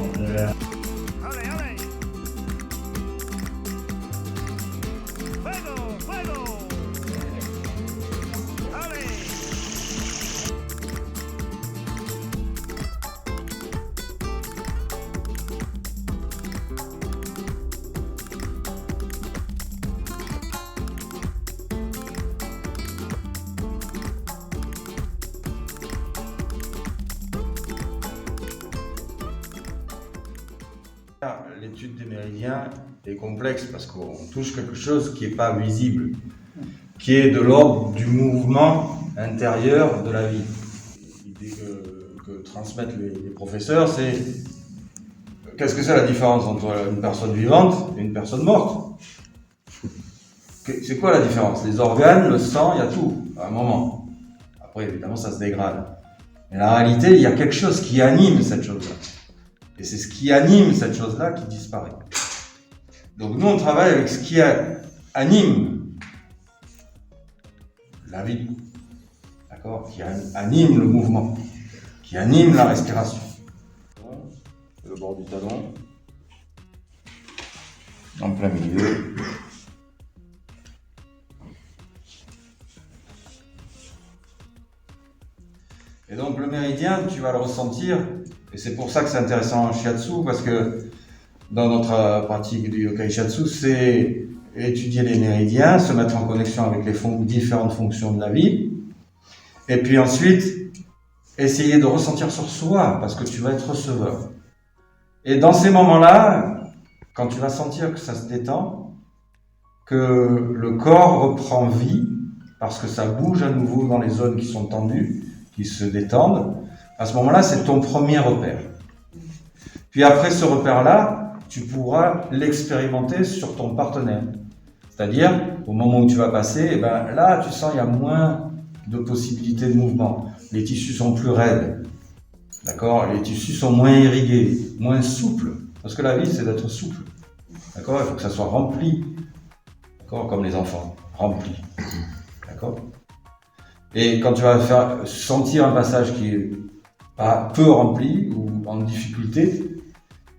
Allez, allez. Fuego, fuego. Allez. L'étude des méridiens est complexe parce qu'on touche quelque chose qui n'est pas visible, qui est de l'ordre du mouvement intérieur de la vie. L'idée que transmettent les professeurs, c'est qu'est-ce que c'est la différence entre une personne vivante et une personne morte? C'est quoi la différence? Les organes, le sang, il y a tout, à un moment. Après, évidemment, ça se dégrade. Mais la réalité, il y a quelque chose qui anime cette chose-là. Et c'est ce qui anime cette chose-là qui disparaît. Donc nous, on travaille avec ce qui anime la vie, d'accord, qui anime le mouvement, qui anime la respiration. Le bord du talon, en plein milieu. Et donc le méridien, tu vas le ressentir, et c'est pour ça que c'est intéressant en shiatsu, parce que dans notre pratique du yokai shiatsu, c'est étudier les méridiens, se mettre en connexion avec les différentes fonctions de la vie, et puis ensuite essayer de ressentir sur soi, parce que tu vas être receveur. Et dans ces moments-là, quand tu vas sentir que ça se détend, que le corps reprend vie, parce que ça bouge à nouveau dans les zones qui sont tendues, qui se détendent, à ce moment-là, c'est ton premier repère. Puis après ce repère-là, tu pourras l'expérimenter sur ton partenaire. C'est-à-dire, au moment où tu vas passer, eh ben, là, tu sens qu'il y a moins de possibilités de mouvement. Les tissus sont plus raides. D'accord? Les tissus sont moins irrigués, moins souples. Parce que la vie, c'est d'être souple. D'accord? Il faut que ça soit rempli. D'accord? Comme les enfants. Rempli. D'accord? Et quand tu vas sentir un passage qui est pas peu rempli ou en difficulté,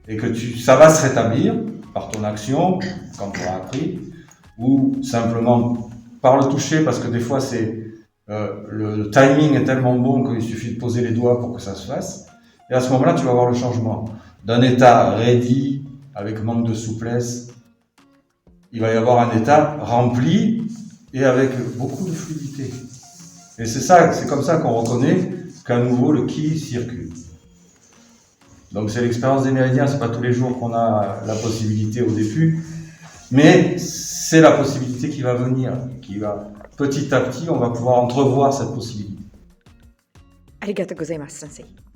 et que ça va se rétablir par ton action, quand tu auras appris, ou simplement par le toucher, parce que des fois le timing est tellement bon qu'il suffit de poser les doigts pour que ça se fasse. Et à ce moment-là, tu vas voir le changement. D'un état raidi, avec manque de souplesse, il va y avoir un état rempli et avec beaucoup de fluidité. Et c'est comme ça qu'on reconnaît qu'à nouveau le ki circule. Donc c'est l'expérience des méridiens, c'est pas tous les jours qu'on a la possibilité au début, mais c'est la possibilité qui va venir, qui va petit à petit, on va pouvoir entrevoir cette possibilité. ありがとうございます、先生。